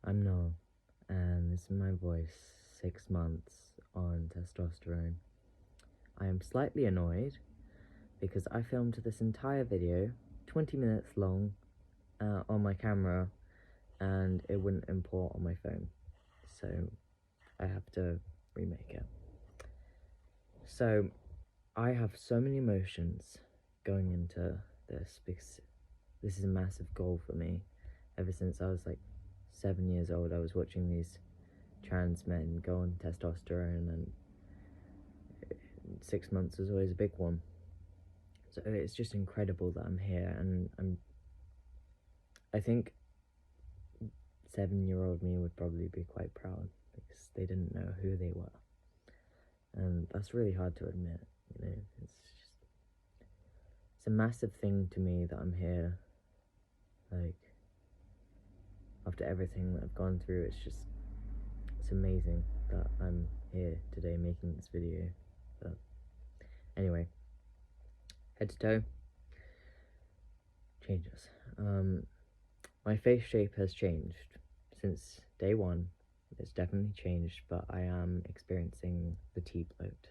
I'm Noel, and this is my voice 6 months on testosterone. I am slightly annoyed because I filmed this entire video, 20 minutes long, on my camera, and it wouldn't import on my phone, so I have to remake it. So, I have so many emotions going into this because this is a massive goal for me. Ever since I was like 7 years old, I was watching these trans men go on testosterone, and 6 months was always a big one. So it's just incredible that I'm here, and I think 7-year-old me would probably be quite proud because they didn't know who they were, and that's really hard to admit. It's a massive thing to me that I'm here. Like, after everything that I've gone through, it's amazing that I'm here today making this video. But anyway, head to toe changes. My face shape has changed since day one. It's definitely changed, but I am experiencing the T-bloat.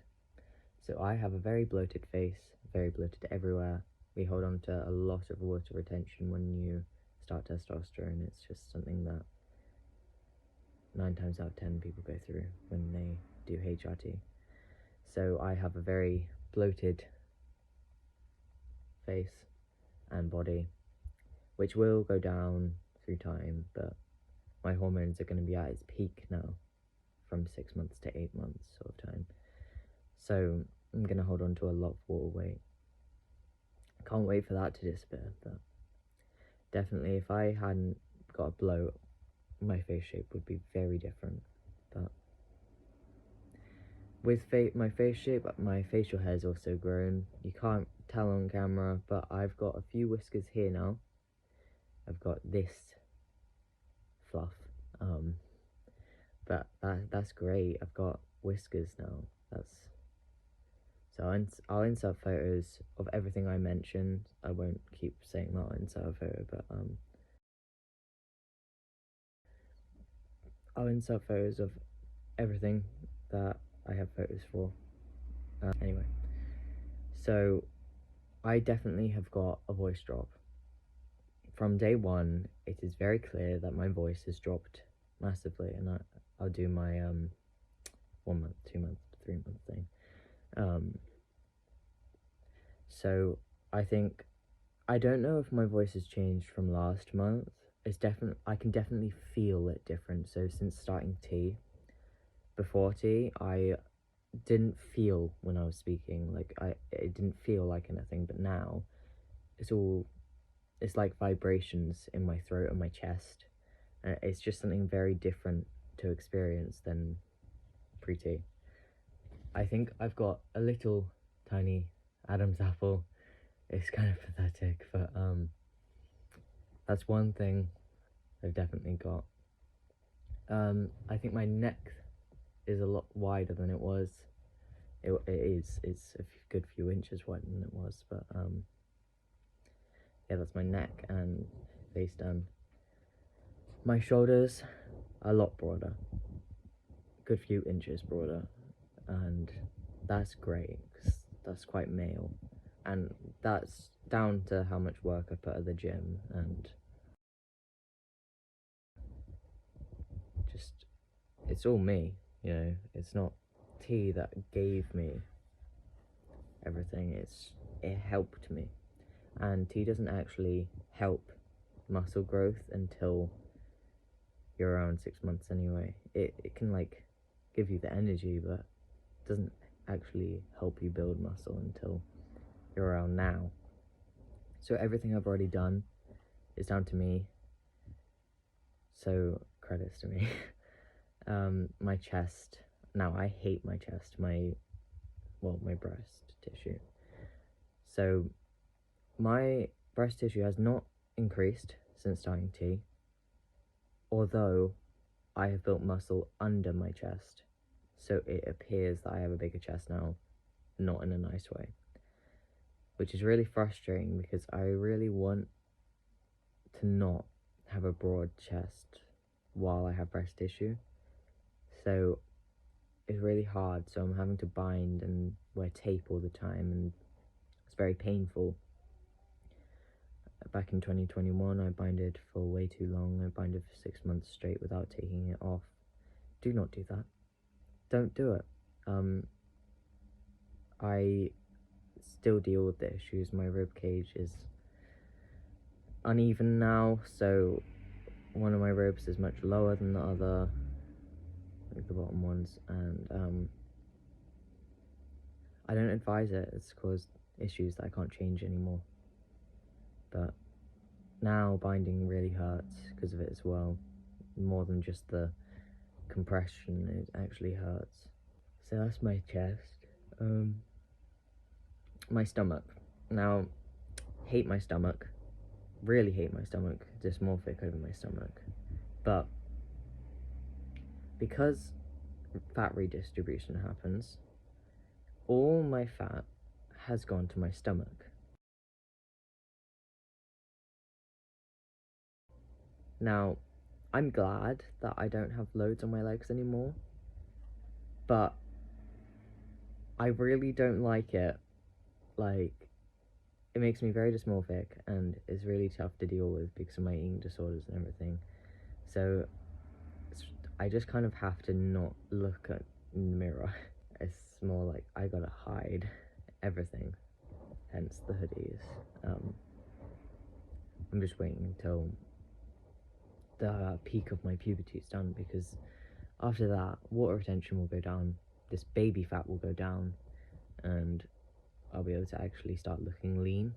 So I have a very bloated face, very bloated everywhere. We hold on to a lot of water retention when you start testosterone. It's just something that 9 times out of 10 people go through when they do HRT. So I have a very bloated face and body, which will go down through time, but my hormones are going to be at its peak now from 6 months to 8 months sort of time. So I'm going to hold on to a lot of water weight. Can't wait for that to disappear, but definitely if I hadn't got a bloat, my face shape would be very different. But with my face shape, my facial hair's also grown. You can't tell on camera, but I've got a few whiskers here now. I've got this fluff, but that's great. I've got whiskers now. So I'll insert photos of everything I mentioned. I won't keep saying that I'll insert a photo, but I'll insert photos of everything that I have photos for. Anyway, so I definitely have got a voice drop. From day one, it is very clear that my voice has dropped massively, and I'll do my 1 month, 2 month, 3 month thing. So I think, I don't know if my voice has changed from last month. I can definitely feel it different. So since starting T, before T, I didn't feel when I was speaking, like it didn't feel like anything, but now it's like vibrations in my throat and my chest, and it's just something very different to experience than pre-T. I think I've got a little tiny Adam's apple. It's kind of pathetic, but that's one thing I've definitely got. I think my neck is a lot wider than it was. It's a good few inches wider than it was, but yeah, that's my neck and face done. My shoulders are a lot broader, good few inches broader, and that's great because that's quite male, and that's down to how much work I put at the gym, and just, it's all me, it's not T that gave me everything, it helped me. And T doesn't actually help muscle growth until you're around 6 months anyway. It can like give you the energy, but it doesn't actually help you build muscle until you're around now. So everything I've already done is down to me, so credits to me. My chest, now I hate my chest, my breast tissue. So my breast tissue has not increased since starting T, although I have built muscle under my chest, so it appears that I have a bigger chest now, not in a nice way, which is really frustrating because I really want to not have a broad chest while I have breast tissue. So it's really hard, so I'm having to bind and wear tape all the time, and it's very painful. Back in 2021, I binded for way too long. I binded for 6 months straight without taking it off. Do not do that. Don't do it. I still deal with the issues. My rib cage is uneven now, so one of my ribs is much lower than the other, like the bottom ones, and I don't advise it. It's caused issues that I can't change anymore. But now binding really hurts because of it as well. More than just the compression, it actually hurts. So that's my chest. My stomach. Now, hate my stomach. Really hate my stomach. Dysmorphic over my stomach. But because fat redistribution happens, all my fat has gone to my stomach. Now, I'm glad that I don't have loads on my legs anymore, but I really don't like it. Like, it makes me very dysmorphic, and it's really tough to deal with because of my eating disorders and everything. So I just kind of have to not look at in the mirror. It's more like I gotta hide everything, hence the hoodies. I'm just waiting until the peak of my puberty is done, because after that, water retention will go down, this baby fat will go down, and I'll be able to actually start looking lean.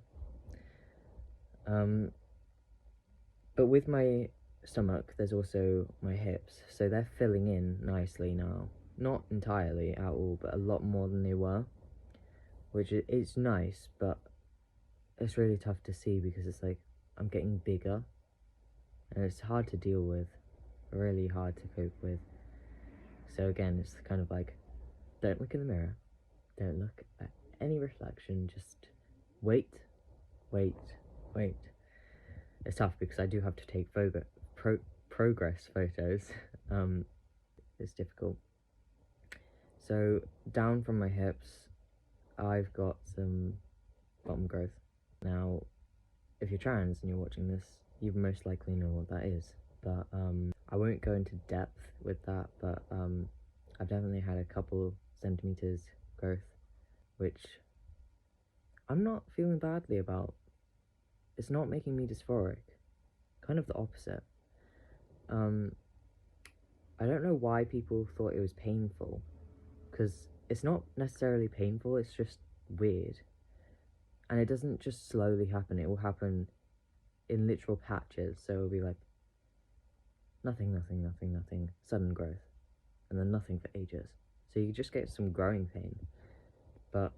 But with my stomach, there's also my hips, so they're filling in nicely now. Not entirely at all, but a lot more than they were, which is nice, but it's really tough to see because it's like I'm getting bigger, and it's hard to deal with, really hard to cope with. So again, it's kind of like, don't look in the mirror, don't look at any reflection, just wait. It's tough because I do have to take progress photos. It's difficult. So down from my hips, I've got some bottom growth. Now, if you're trans and you're watching this, you most likely know what that is. But I won't go into depth with that, but I've definitely had a couple centimeters growth, which I'm not feeling badly about. It's not making me dysphoric, kind of the opposite. I don't know why people thought it was painful, because it's not necessarily painful, it's just weird. And it doesn't just slowly happen, it will happen in literal patches, so it'll be like nothing, sudden growth, and then nothing for ages. So you just get some growing pain, but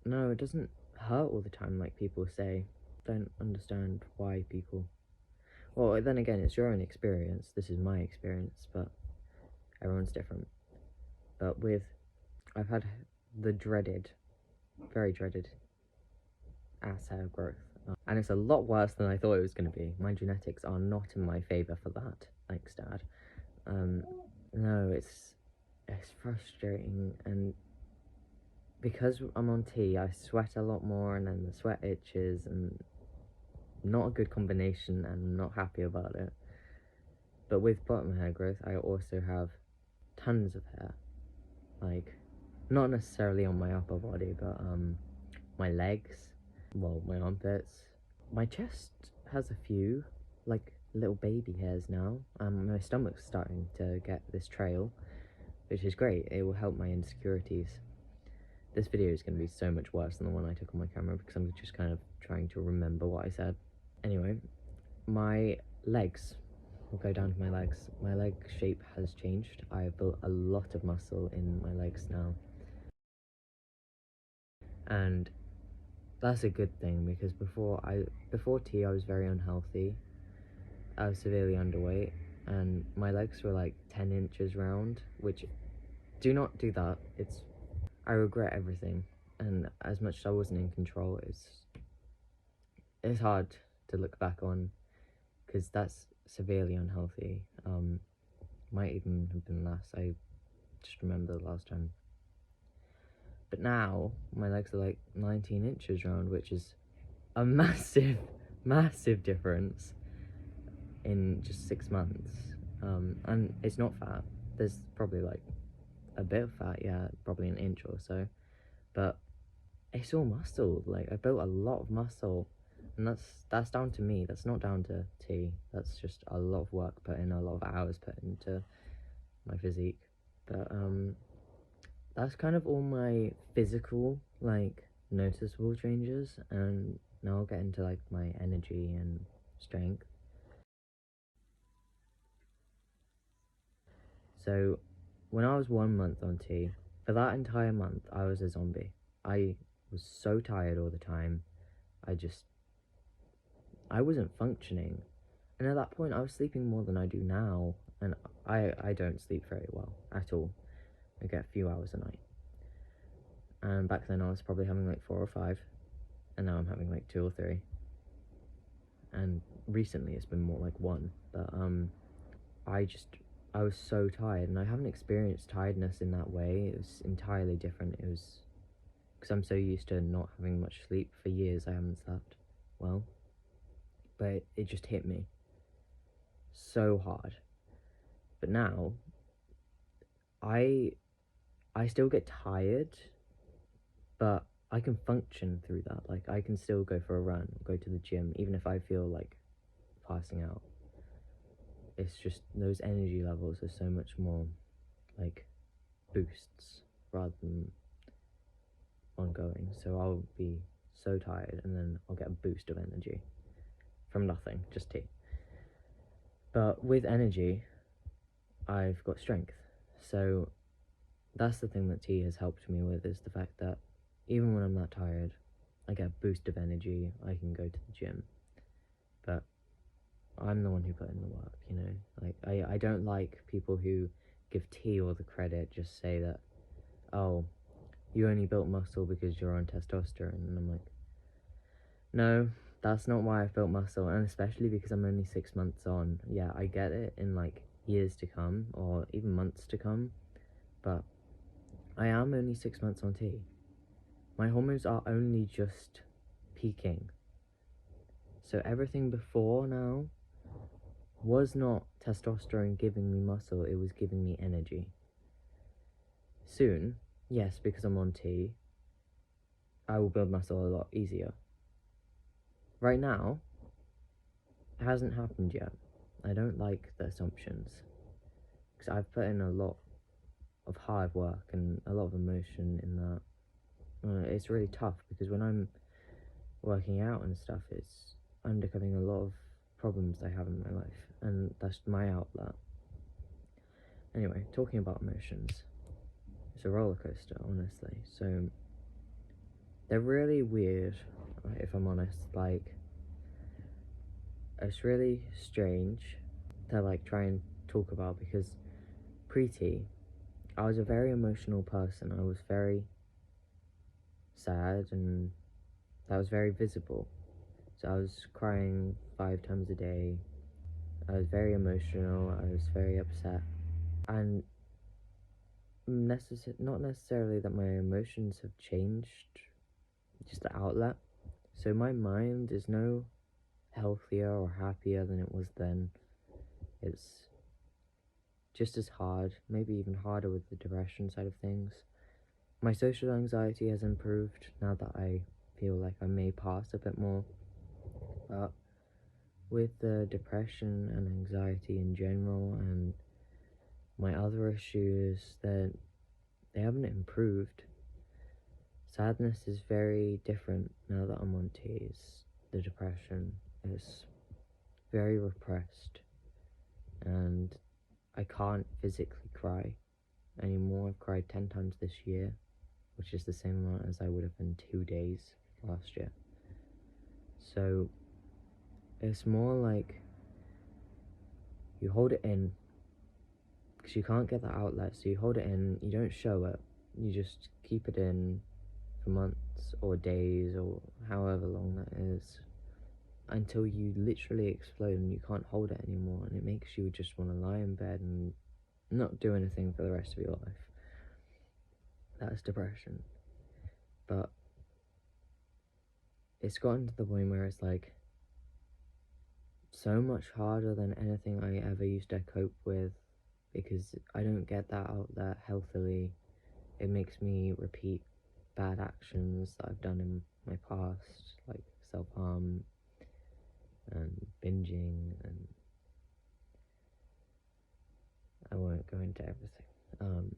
no, it doesn't hurt all the time like people say. Don't understand why people... Well, then again, it's your own experience. This is my experience, but everyone's different. But I've had the very dreaded ass hair growth. And it's a lot worse than I thought it was going to be. My genetics are not in my favour for that. Thanks, Dad. No, it's frustrating, and because I'm on T, I sweat a lot more, and then the sweat itches, and not a good combination, and I'm not happy about it. But with bottom hair growth, I also have tons of hair, like, not necessarily on my upper body, but my legs, well, my armpits. My chest has a few, like, little baby hairs now. My stomach's starting to get this trail, which is great. It will help my insecurities. This video is going to be so much worse than the one I took on my camera, because I'm just kind of trying to remember what I said. Anyway, my legs, we'll go down to my legs. My leg shape has changed. I have built a lot of muscle in my legs now, and that's a good thing, because before T, I was very unhealthy. I was severely underweight, and my legs were like 10 inches round, which, do not do that. I regret everything, and as much as I wasn't in control, it's hard to look back on, because that's severely unhealthy. Might even have been less. I just remember the last time. But now my legs are like 19 inches round, which is a massive, massive difference in just 6 months. And it's not fat. There's probably like a bit of fat, yeah, probably an inch or so, but it's all muscle. Like, I built a lot of muscle, and that's down to me. That's not down to T. That's just a lot of work put in, a lot of hours put into my physique. But that's kind of all my physical, like, noticeable changes, and now I'll get into like my energy and strength. So when I was 1 month on T, for that entire month I was a zombie. I was so tired all the time. I wasn't functioning. And at that point I was sleeping more than I do now, and I don't sleep very well at all. I get a few hours a night. And back then I was probably having like 4 or 5, and now I'm having like 2 or 3. And recently it's been more like 1. But I was so tired, and I haven't experienced tiredness in that way. It was entirely different. It was because I'm so used to not having much sleep. For years I haven't slept well, but it just hit me so hard. But now I still get tired, but I can function through that. Like, I can still go for a run, go to the gym, even if I feel like passing out. It's just those energy levels are so much more like boosts rather than ongoing. So I'll be so tired, and then I'll get a boost of energy from nothing, just tea. But with energy, I've got strength. So that's the thing that tea has helped me with, is the fact that even when I'm that tired, I get a boost of energy. I can go to the gym. But I'm the one who put in the work, you know? Like, I don't like people who give tea all the credit, just say that, oh, you only built muscle because you're on testosterone. And I'm like, no, that's not why I've built muscle. And especially because I'm only 6 months on. Yeah, I get it in like years to come, or even months to come, but I am only 6 months on T. My hormones are only just peaking. So everything before now was not testosterone giving me muscle, it was giving me energy. Soon, yes, because I'm on T, I will build muscle a lot easier. Right now, it hasn't happened yet. I don't like the assumptions, because I've put in a lot of hard work and a lot of emotion in that. It's really tough, because when I'm working out and stuff, it's undercutting a lot of problems I have in my life, and that's my outlet. Anyway, talking about emotions, it's a roller coaster, honestly. So they're really weird, if I'm honest. Like, it's really strange to like try and talk about, because pre-T, I was a very emotional person. I was very sad, and that was very visible. So I was crying 5 times a day. I was very emotional. I was very upset. And not necessarily that my emotions have changed, just the outlet. So my mind is no healthier or happier than it was then. It's just as hard, maybe even harder with the depression side of things. My social anxiety has improved now that I feel like I may pass a bit more. But with the depression and anxiety in general, and my other issues, that they haven't improved. Sadness is very different now that I'm on T's. The depression is very repressed, and I can't physically cry anymore. I've cried 10 times this year, which is the same amount as I would have in 2 days last year. So it's more like you hold it in, because you can't get that outlet, so you hold it in, you don't show it, you just keep it in for months or days or however long that is. until you literally explode and you can't hold it anymore, and it makes you just want to lie in bed and not do anything for the rest of your life. That's depression. But it's gotten to the point where it's like so much harder than anything I ever used to cope with, because I don't get that out there healthily. It makes me repeat bad actions that I've done in my past, like self-harm and binging, and I won't go into everything.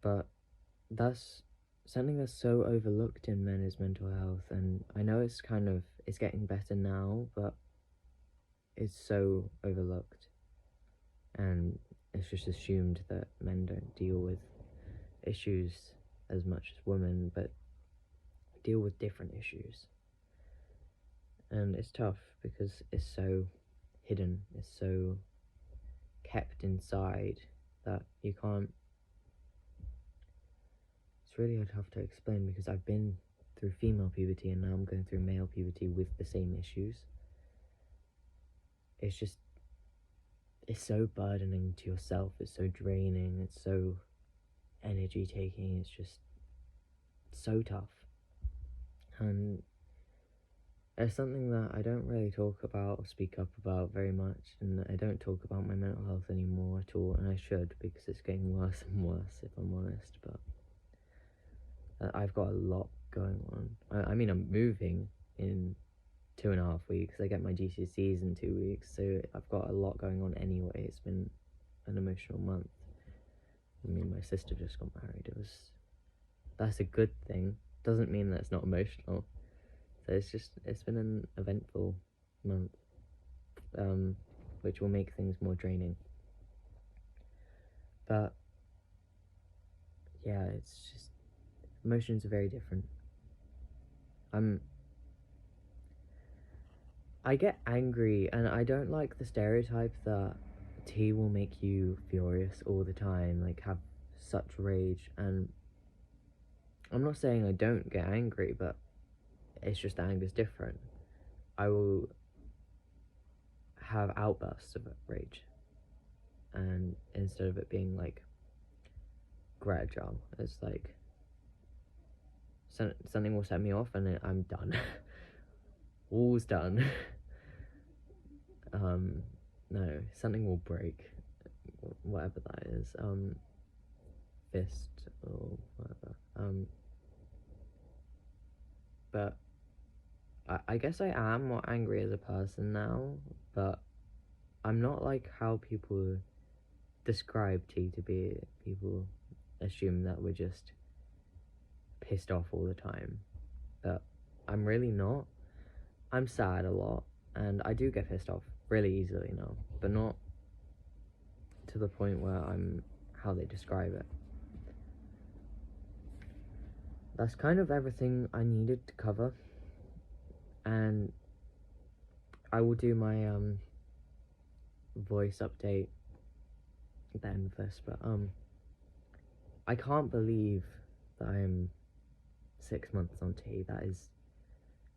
But that's something that's so overlooked in men is mental health, and I know it's getting better now, but it's so overlooked, and it's just assumed that men don't deal with issues as much as women, but deal with different issues. And it's tough because it's so hidden, it's so kept inside that you can't. It's really tough to explain because I've been through female puberty and now I'm going through male puberty with the same issues. It's so burdening to yourself, it's so draining, it's so energy taking, it's just so tough. And it's something that I don't really talk about or speak up about very much, and I don't talk about my mental health anymore at all, and I should, because it's getting worse and worse, if I'm honest. But I've got a lot going on. I mean, I'm moving in 2.5 weeks. I get my GCSEs in 2 weeks, so I've got a lot going on anyway. It's been an emotional month. I mean, my sister just got married. That's a good thing. Doesn't mean that it's not emotional. So it's been an eventful month, which will make things more draining. But yeah, it's just, emotions are very different. I get angry, and I don't like the stereotype that tea will make you furious all the time, like have such rage. And I'm not saying I don't get angry, but it's just anger's different. I will have outbursts of rage, and instead of it being like gradual, it's like something will set me off and then I'm done. All's done. No, something will break, whatever that is, fist or whatever. But I guess I am more angry as a person now, but I'm not like how people describe tea to be. People assume that we're just pissed off all the time, but I'm really not. I'm sad a lot, and I do get pissed off really easily now, but not to the point where I'm how they describe it. That's kind of everything I needed to cover, and I will do my voice update at the end of this, but I can't believe that I'm 6 months on tea. That is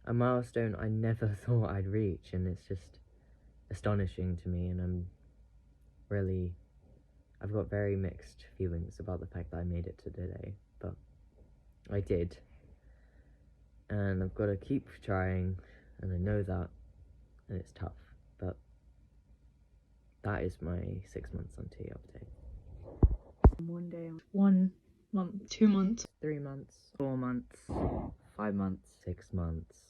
a milestone I never thought I'd reach, and it's just astonishing to me, and I've got very mixed feelings about the fact that I made it to today, but I did, and I've got to keep trying, and I know that, and it's tough, but that is my 6 months on tea update. 1 day, 1 month, 2 months, 3 months, 4 months, 5 months, 6 months.